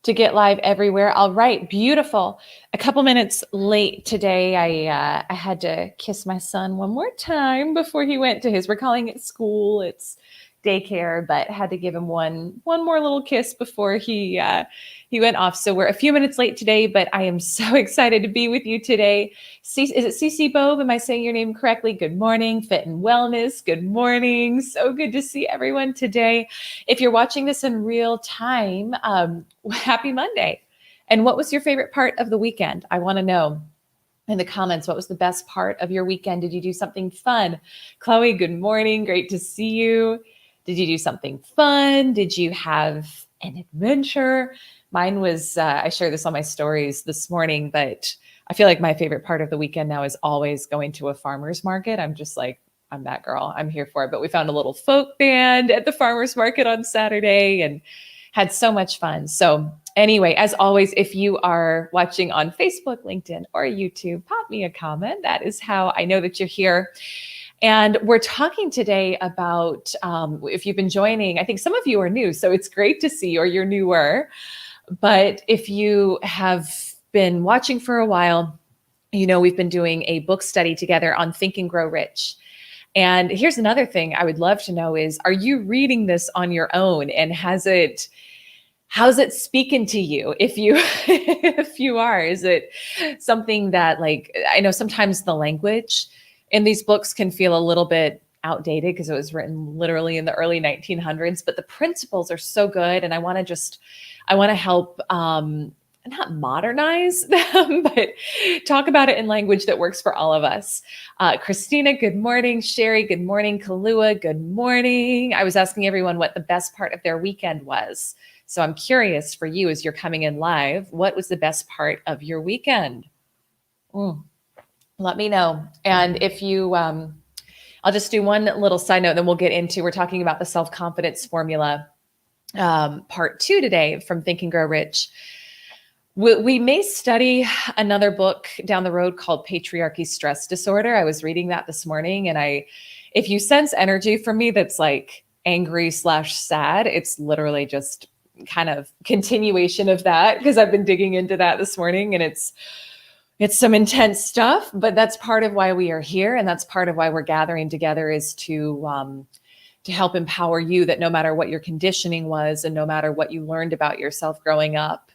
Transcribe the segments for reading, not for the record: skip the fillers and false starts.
to get live everywhere. All right, beautiful. A couple minutes late today. I had to kiss my son one more time before he went to his, we're calling it school. It's daycare, but had to give him one more little kiss before he went off. So we're a few minutes late today, but I am so excited to be with you today. Is it Cece Bobe? Am I saying your name correctly? Good morning, Fit and Wellness. Good morning. So good to see everyone today. If you're watching this in real time, happy Monday. And what was your favorite part of the weekend? I want to know in the comments, what was the best part of your weekend? Did you do something fun? Chloe, good morning. Great to see you. Did you do something fun? Did you have an adventure? Mine was, I shared this on my stories this morning, but I feel like my favorite part of the weekend now is always going to a farmer's market. I'm just like, I'm that girl. I'm here for it. But we found a little folk band at the farmer's market on Saturday and had so much fun. So anyway, as always, if you are watching on Facebook, LinkedIn, or YouTube, pop me a comment. That is how I know that you're here. And we're talking today about, if you've been joining, I think some of you are new, so it's great to see you, or you're newer. But if you have been watching for a while, you know we've been doing a book study together on Think and Grow Rich. And here's another thing I would love to know is, are you reading this on your own? And how's it speaking to you? If you, if you are, is it something that, like, I know sometimes the language in these books can feel a little bit outdated because it was written literally in the early 1900s, but the principles are so good. And I want to help, not modernize them, but talk about it in language that works for all of us. Christina, good morning. Sherry, good morning. Kalua, good morning. I was asking everyone what the best part of their weekend was. So I'm curious for you as you're coming in live, what was the best part of your weekend? Let me know. And if you, I'll just do one little side note, then we'll get into, we're talking about the self-confidence formula, part 2 today from Think and Grow Rich. We may study another book down the road called Patriarchy Stress Disorder. I was reading that this morning, and if you sense energy from me that's like angry / sad, it's literally just kind of continuation of that, because I've been digging into that this morning, and it's some intense stuff, but that's part of why we are here. And that's part of why we're gathering together, is to help empower you, that no matter what your conditioning was, and no matter what you learned about yourself growing up,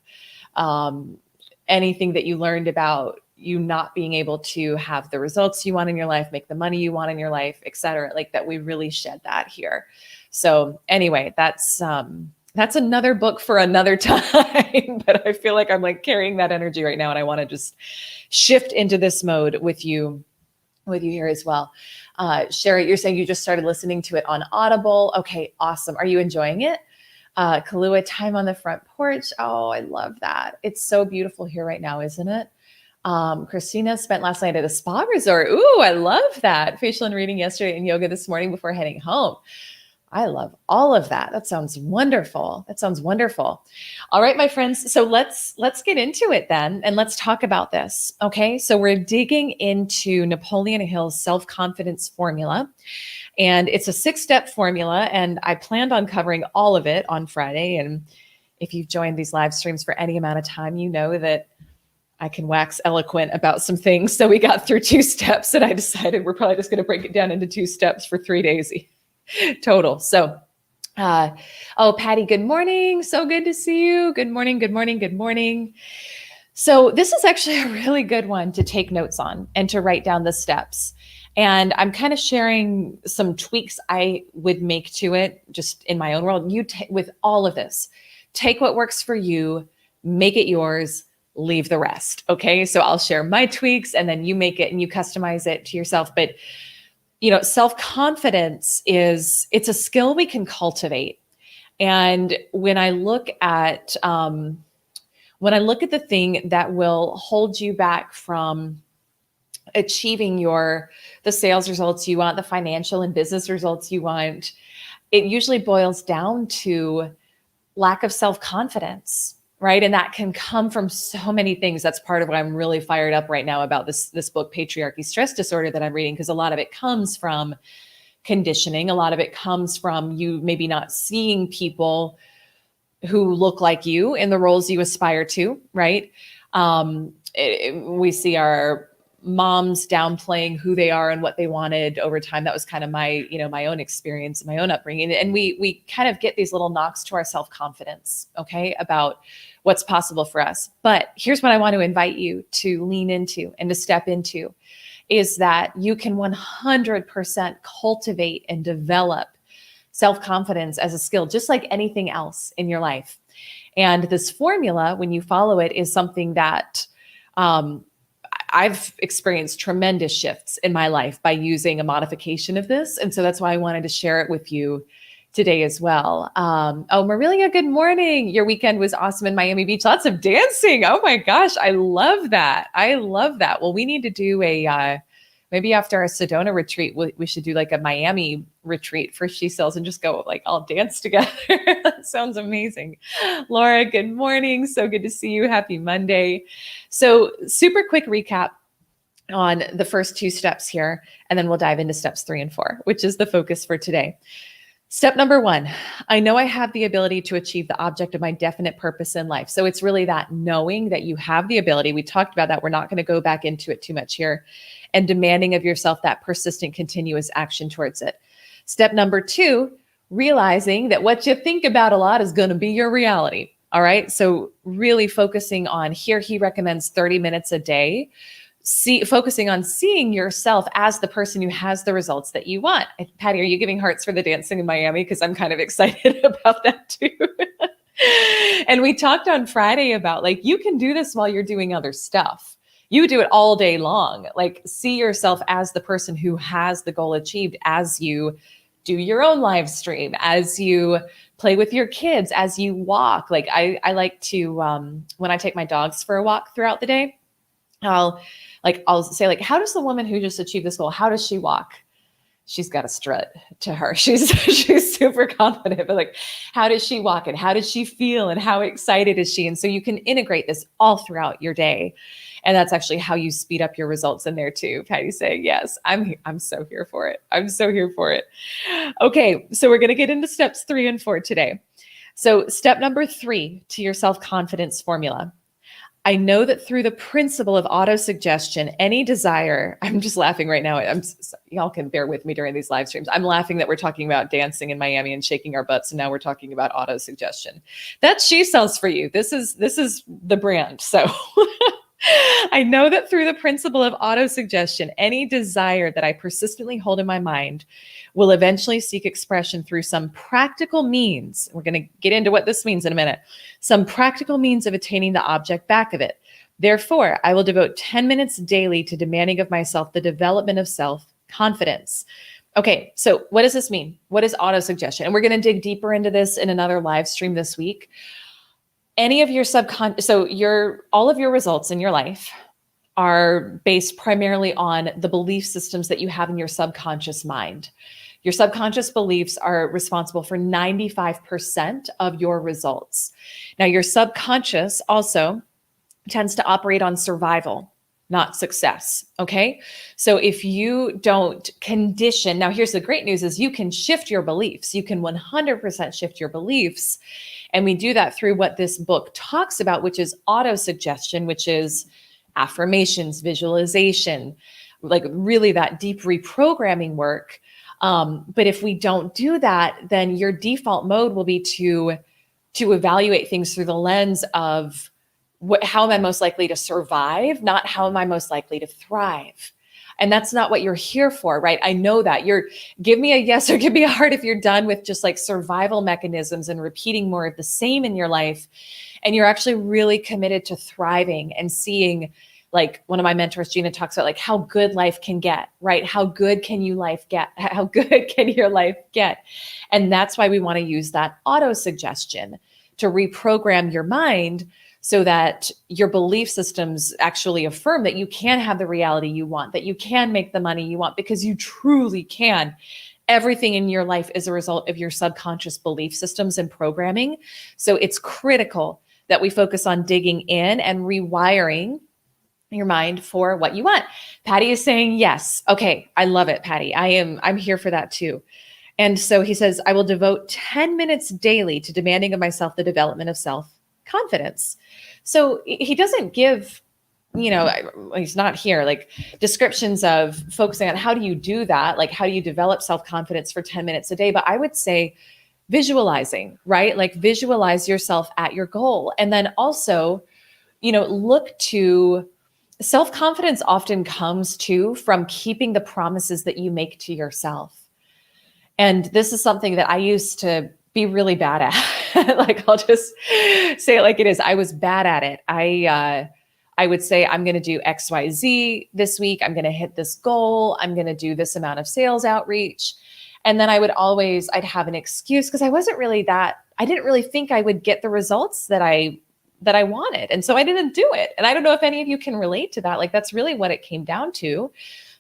anything that you learned about you not being able to have the results you want in your life, make the money you want in your life, et cetera, like that, we really shed that here. So anyway, that's another book for another time, but I feel like I'm like carrying that energy right now. And I want to just shift into this mode with you here as well. Sherry, you're saying you just started listening to it on Audible. Okay, awesome. Are you enjoying it? Kalua, time on the front porch. Oh, I love that. It's so beautiful here right now, isn't it? Christina spent last night at a spa resort. Ooh, I love that. Facial and reading yesterday and yoga this morning before heading home. I love all of that. That sounds wonderful. All right, my friends. So let's get into it then, and let's talk about this. Okay. So we're digging into Napoleon Hill's self-confidence formula, and it's a 6-step formula. And I planned on covering all of it on Friday. And if you've joined these live streams for any amount of time, you know that I can wax eloquent about some things. So we got through 2 steps, and I decided we're probably just going to break it down into 2 steps for 3 days total. So, Patty, good morning. So good to see you. Good morning. So this is actually a really good one to take notes on and to write down the steps. And I'm kind of sharing some tweaks I would make to it just in my own world. With all of this, take what works for you, make it yours, leave the rest. Okay. So I'll share my tweaks, and then you make it and you customize it to yourself. But self-confidence it's a skill we can cultivate. And when I look at the thing that will hold you back from achieving the sales results you want, the financial and business results you want, it usually boils down to lack of self-confidence, right? And that can come from so many things. That's part of why I'm really fired up right now about this book, Patriarchy Stress Disorder, that I'm reading, because a lot of it comes from conditioning. A lot of it comes from you maybe not seeing people who look like you in the roles you aspire to, right? We see our moms downplaying who they are and what they wanted over time. That was kind of my, my own experience, my own upbringing. And we kind of get these little knocks to our self-confidence, okay, about what's possible for us. But here's what I want to invite you to lean into and to step into is that you can 100% cultivate and develop self-confidence as a skill, just like anything else in your life. And this formula, when you follow it, is something that I've experienced tremendous shifts in my life by using a modification of this. And so that's why I wanted to share it with you today as well. Marilia, good morning. Your weekend was awesome in Miami Beach. Lots of dancing. Oh my gosh. I love that. I love that. Well, we need to do maybe after our Sedona retreat, we should do like a Miami retreat for She Sells and just go like all dance together. That sounds amazing. Laura, good morning. So good to see you. Happy Monday. So super quick recap on the first two steps here, and then we'll dive into steps 3 and 4, which is the focus for today. Step number 1, I know I have the ability to achieve the object of my definite purpose in life. So it's really that knowing that you have the ability. We talked about that. We're not going to go back into it too much here. And demanding of yourself that persistent, continuous action towards it. Step number 2, realizing that what you think about a lot is going to be your reality. All right. So really focusing on here, he recommends 30 minutes a day. Focusing on seeing yourself as the person who has the results that you want. Patty, are you giving hearts for the dancing in Miami? Because I'm kind of excited about that too. And we talked on Friday about like, you can do this while you're doing other stuff. You do it all day long. Like see yourself as the person who has the goal achieved as you do your own live stream, as you play with your kids, as you walk. Like I like to, when I take my dogs for a walk throughout the day, I'll say like, how does the woman who just achieved this goal, how does she walk? She's got a strut to her. She's super confident, but like, how does she walk and how does she feel and how excited is she? And so you can integrate this all throughout your day. And that's actually how you speed up your results in there too. Patty's saying, yes, I'm so here for it. I'm so here for it. Okay. So we're going to get into steps 3 and 4 today. So step number 3 to your self-confidence formula. I know that through the principle of autosuggestion, any desire, I'm just laughing right now. Y'all can bear with me during these live streams. I'm laughing that we're talking about dancing in Miami and shaking our butts. And now we're talking about autosuggestion. That's She Sells for you. This is the brand. So I know that through the principle of autosuggestion, any desire that I persistently hold in my mind will eventually seek expression through some practical means. We're going to get into what this means in a minute. Some practical means of attaining the object back of it. Therefore, I will devote 10 minutes daily to demanding of myself the development of self-confidence. Okay, so what does this mean? What is autosuggestion? And we're going to dig deeper into this in another live stream this week. Any of your all of your results in your life are based primarily on the belief systems that you have in your subconscious mind. Your subconscious beliefs are responsible for 95% of your results. Now, your subconscious also tends to operate on survival, not success. Okay. So if you don't condition, now here's the great news is you can shift your beliefs. You can 100% shift your beliefs. And we do that through what this book talks about, which is autosuggestion, which is affirmations, visualization, like really that deep reprogramming work. But if we don't do that, then your default mode will be to evaluate things through the lens of how am I most likely to survive, not how am I most likely to thrive. And that's not what you're here for, right? I know that. Give me a yes or give me a heart if you're done with just like survival mechanisms and repeating more of the same in your life. And you're actually really committed to thriving and seeing, like one of my mentors, Gina, talks about like how good life can get, right? How good can your life get? And that's why we want to use that auto-suggestion to reprogram your mind so that your belief systems actually affirm that you can have the reality you want, that you can make the money you want, because you truly can. Everything in your life is a result of your subconscious belief systems and programming. So it's critical that we focus on digging in and rewiring your mind for what you want. Patty is saying yes. Okay. I love it, Patty. I'm here for that too. And so he says, I will devote 10 minutes daily to demanding of myself the development of self-confidence. So he doesn't give, he's not here, like descriptions of focusing on how do you do that? Like, how do you develop self-confidence for 10 minutes a day? But I would say visualizing, right? Like visualize yourself at your goal. And then also, look to self-confidence often comes too from keeping the promises that you make to yourself. And this is something that I used to be really bad at. Like, I'll just say it like it is. I was bad at it. I would say, I'm going to do X, Y, Z this week. I'm going to hit this goal. I'm going to do this amount of sales outreach. And then I'd have an excuse because I didn't really think I would get the results that I wanted. And so I didn't do it. And I don't know if any of you can relate to that. Like, that's really what it came down to.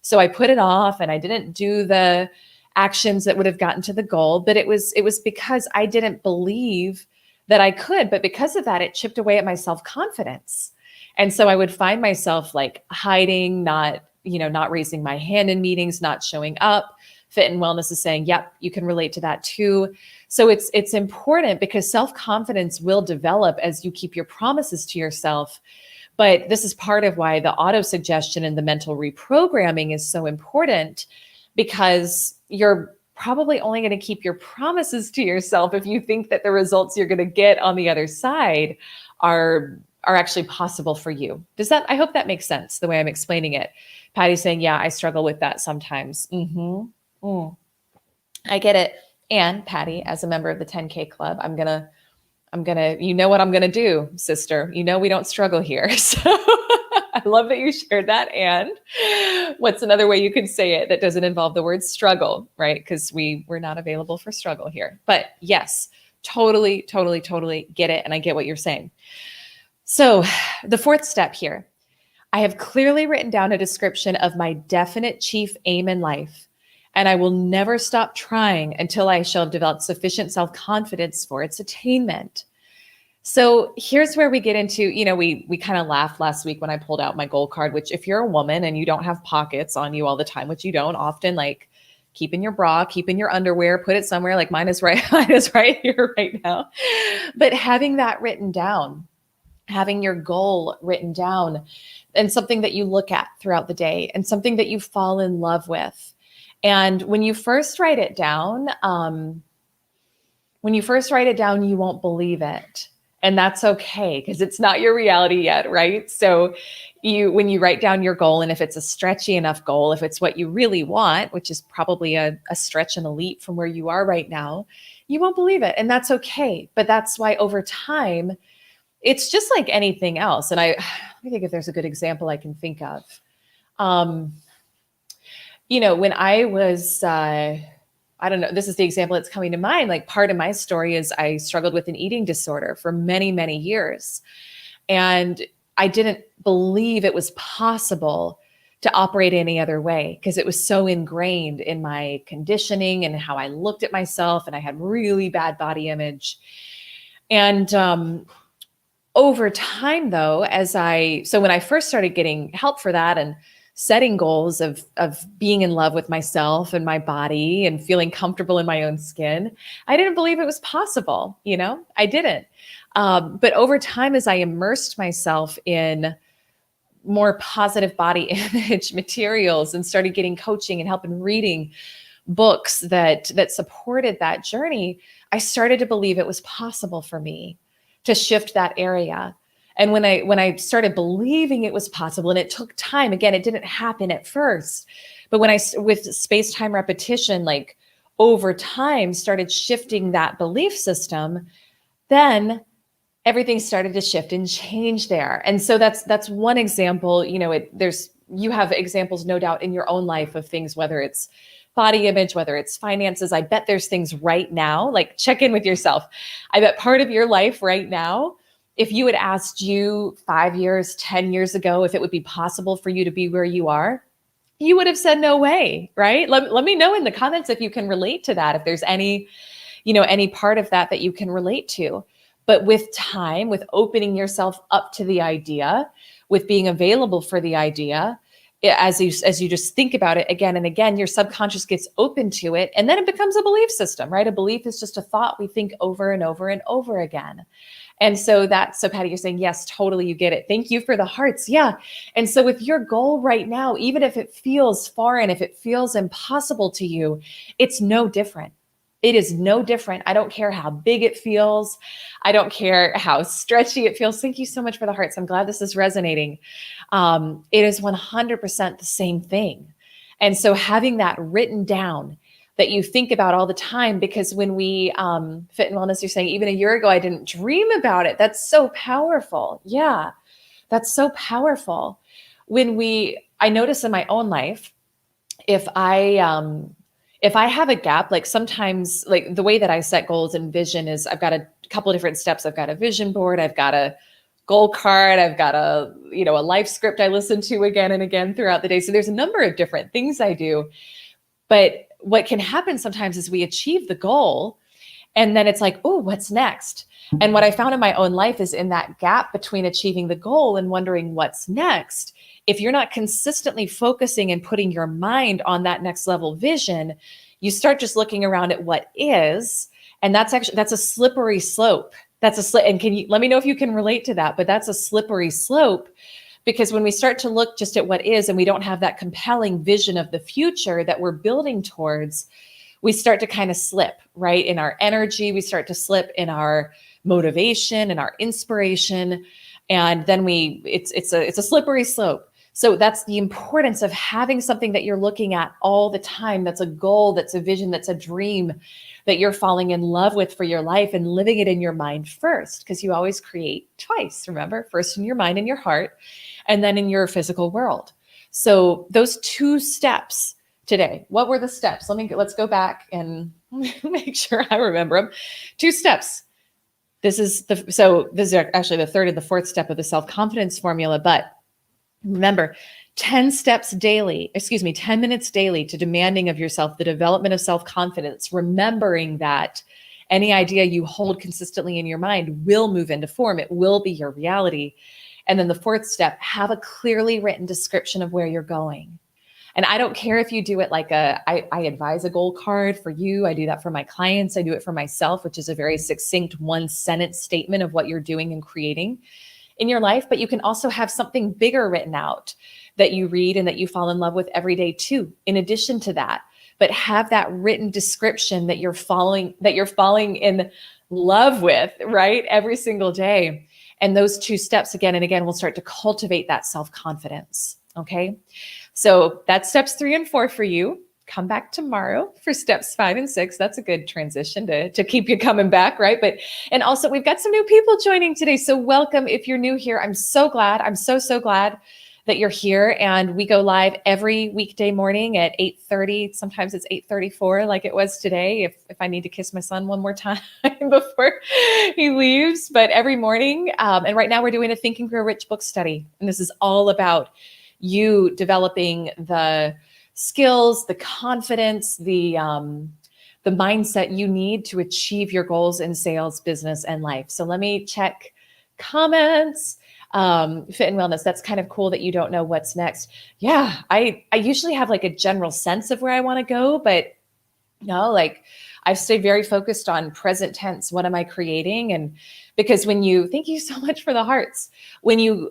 So I put it off and I didn't do the actions that would have gotten to the goal, but it was because I didn't believe that I could. But because of that, it chipped away at my self-confidence. And so I would find myself like hiding, not raising my hand in meetings, not showing up. Fit and Wellness is saying, yep, you can relate to that too. So it's important because self-confidence will develop as you keep your promises to yourself. But this is part of why the auto-suggestion and the mental reprogramming is so important, because you're probably only going to keep your promises to yourself if you think that the results you're going to get on the other side are actually possible for you. I hope that makes sense the way I'm explaining it. Patty's saying, yeah, I struggle with that sometimes. I get it. And Patty, as a member of the 10K club, I'm gonna, you know what I'm gonna do, sister. You know we don't struggle here. So I love that you shared that. And what's another way you could say it that doesn't involve the word struggle, right? Because we're not available for struggle here. But yes, totally get it. And I get what you're saying. So the fourth step here, I have clearly written down a description of my definite chief aim in life, and I will never stop trying until I shall have developed sufficient self-confidence for its attainment. So here's where we get into, we kind of laughed last week when I pulled out my goal card, which if you're a woman and you don't have pockets on you all the time, which you don't often, like keep in your bra, keep in your underwear, put it somewhere, like mine is right here right now. But having that written down, having your goal written down, and something that you look at throughout the day and something that you fall in love with. And when you first write it down, you won't believe it. And that's okay, because it's not your reality yet, right? So when you write down your goal, and if it's a stretchy enough goal, if it's what you really want, which is probably a stretch and a leap from where you are right now, you won't believe it. And that's okay. But that's why over time, it's just like anything else. And let me think if there's a good example I can think of. When I was, I don't know, this is the example that's coming to mind. Like, part of my story is I struggled with an eating disorder for many, many years. And I didn't believe it was possible to operate any other way, because it was so ingrained in my conditioning and how I looked at myself, and I had really bad body image. And over time, though, when I first started getting help for that and setting goals of being in love with myself and my body and feeling comfortable in my own skin, I didn't believe it was possible. I didn't. But over time, as I immersed myself in more positive body image materials and started getting coaching and help and reading books that supported that journey, I started to believe it was possible for me to shift that area. And when I started believing it was possible, and it took time, again, it didn't happen at first, but when with space-time repetition, like over time, started shifting that belief system, then everything started to shift and change there. And so that's one example. You have examples, no doubt, in your own life of things, whether it's body image, whether it's finances. I bet there's things right now, like check in with yourself. I bet part of your life right now, if you had asked you 5 years, 10 years ago, if it would be possible for you to be where you are, you would have said no way, right? Let me know in the comments if you can relate to that, if there's any part of that you can relate to. But with time, with opening yourself up to the idea, with being available for the idea, as you just think about it again and again, your subconscious gets open to it, and then it becomes a belief system, right? A belief is just a thought we think over and over and over again. And so Patty, you're saying, yes, totally, you get it. Thank you for the hearts. Yeah. And so with your goal right now, even if it feels foreign, if it feels impossible to you, it's no different. It is no different. I don't care how big it feels. I don't care how stretchy it feels. Thank you so much for the hearts. I'm glad this is resonating. It is 100% the same thing. And so having that written down that you think about all the time, because when we fit and wellness, you're saying even a year ago, I didn't dream about it. That's so powerful. Yeah, that's so powerful. I notice in my own life, if I have a gap, like sometimes, like the way that I set goals and vision is I've got a couple of different steps. I've got a vision board. I've got a goal card. I've got a life script I listen to again and again throughout the day. So there's a number of different things I do. But what can happen sometimes is we achieve the goal and then it's like, oh, what's next? And what I found in my own life is in that gap between achieving the goal and wondering what's next. If you're not consistently focusing and putting your mind on that next level vision, you start just looking around at what is, and that's a slippery slope. And let me know if you can relate to that, but that's a slippery slope, because when we start to look just at what is and we don't have that compelling vision of the future that we're building towards, we start to kind of slip, right? In our energy, we start to slip in our motivation and our inspiration. And then it's a slippery slope. So that's the importance of having something that you're looking at all the time. That's a goal, that's a vision, that's a dream that you're falling in love with for your life and living it in your mind first, because you always create twice, remember? First in your mind and your heart, and then in your physical world. So those 2 steps today, what were the steps? Let's go back and make sure I remember them. 2 steps. This is actually the 3rd and the 4th step of the self-confidence formula, but remember, 10 minutes daily to demanding of yourself the development of self-confidence, remembering that any idea you hold consistently in your mind will move into form. It will be your reality. And then the 4th step, have a clearly written description of where you're going. And I don't care if you do it like I advise a goal card for you. I do that for my clients. I do it for myself, which is a very succinct 1-sentence statement of what you're doing and creating in your life. But you can also have something bigger written out that you read and that you fall in love with every day too, in addition to that. But have that written description that you're falling in love with, right? Every single day. And those 2 steps again and again will start to cultivate that self-confidence. Okay. So that's steps 3 and 4 for you. Come back tomorrow for steps 5 and 6. That's a good transition to keep you coming back, right? And also we've got some new people joining today. So welcome. If you're new here, I'm so glad. I'm so glad that you're here. And we go live every weekday morning at 8:30. Sometimes it's 8:34 like it was today, if I need to kiss my son one more time before he leaves. But every morning, and right now we're doing a Think and Grow Rich book study. And this is all about you developing the skills, the confidence, the mindset you need to achieve your goals in sales, business, and life. So let me check comments. Fit and wellness. That's kind of cool that you don't know what's next. Yeah, I usually have like a general sense of where I want to go, but like I've stayed very focused on present tense. What am I creating? And because thank you so much for the hearts. When you're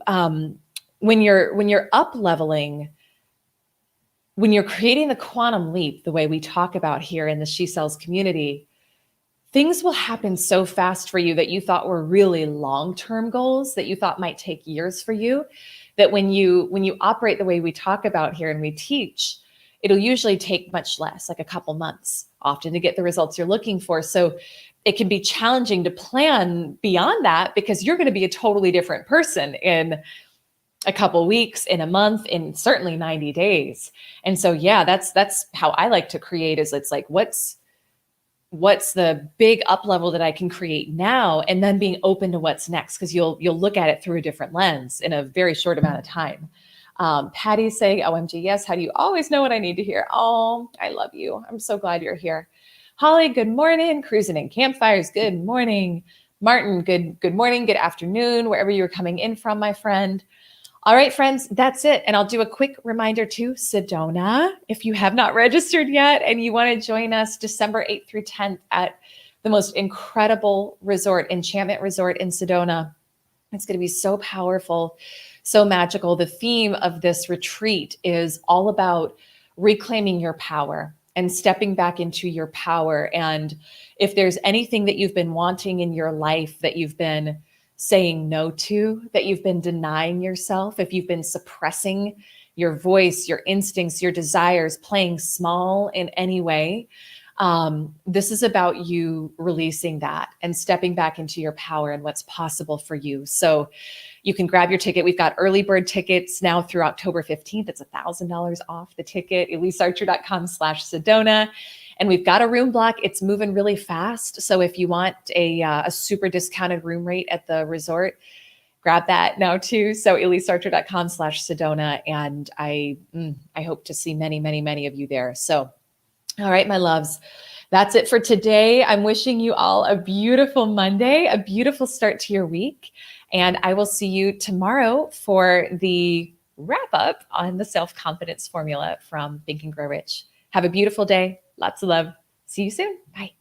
up leveling, when you're creating the quantum leap, the way we talk about here in the She Sells community, things will happen so fast for you that you thought were really long-term goals that you thought might take years for you, that when you operate the way we talk about here and we teach, it'll usually take much less, like a couple months often, to get the results you're looking for. So it can be challenging to plan beyond that because you're going to be a totally different person in a couple weeks, in a month, in certainly 90 days. And so, yeah, that's how I like to create, is it's like, what's the big up level that I can create now, and then being open to what's next, because you'll look at it through a different lens in a very short amount of time. Patty's saying, OMG, yes. How do you always know what I need to hear? Oh, I love you. I'm so glad you're here. Holly, good morning. Cruising in Campfires, good morning. Martin, good morning, good afternoon, wherever you're coming in from, my friend. All right, friends, that's it. And I'll do a quick reminder to Sedona. If you have not registered yet and you want to join us December 8th through 10th at the most incredible resort, Enchantment Resort in Sedona. It's going to be so powerful, so magical. The theme of this retreat is all about reclaiming your power and stepping back into your power. And if there's anything that you've been wanting in your life that you've been saying no to, that you've been denying yourself, if you've been suppressing your voice, your instincts, your desires, playing small in any way, this is about you releasing that and stepping back into your power and what's possible for you. So you can grab your ticket. We've got early bird tickets now through October 15th. It's $1,000 off the ticket, elisearcher.com/Sedona. And we've got a room block. It's moving really fast. So if you want a super discounted room rate at the resort, grab that now too. So elisearcher.com/Sedona. And I hope to see many, many, many of you there. So all right, my loves, that's it for today. I'm wishing you all a beautiful Monday, a beautiful start to your week. And I will see you tomorrow for the wrap up on the self-confidence formula from Think and Grow Rich. Have a beautiful day. Lots of love. See you soon. Bye.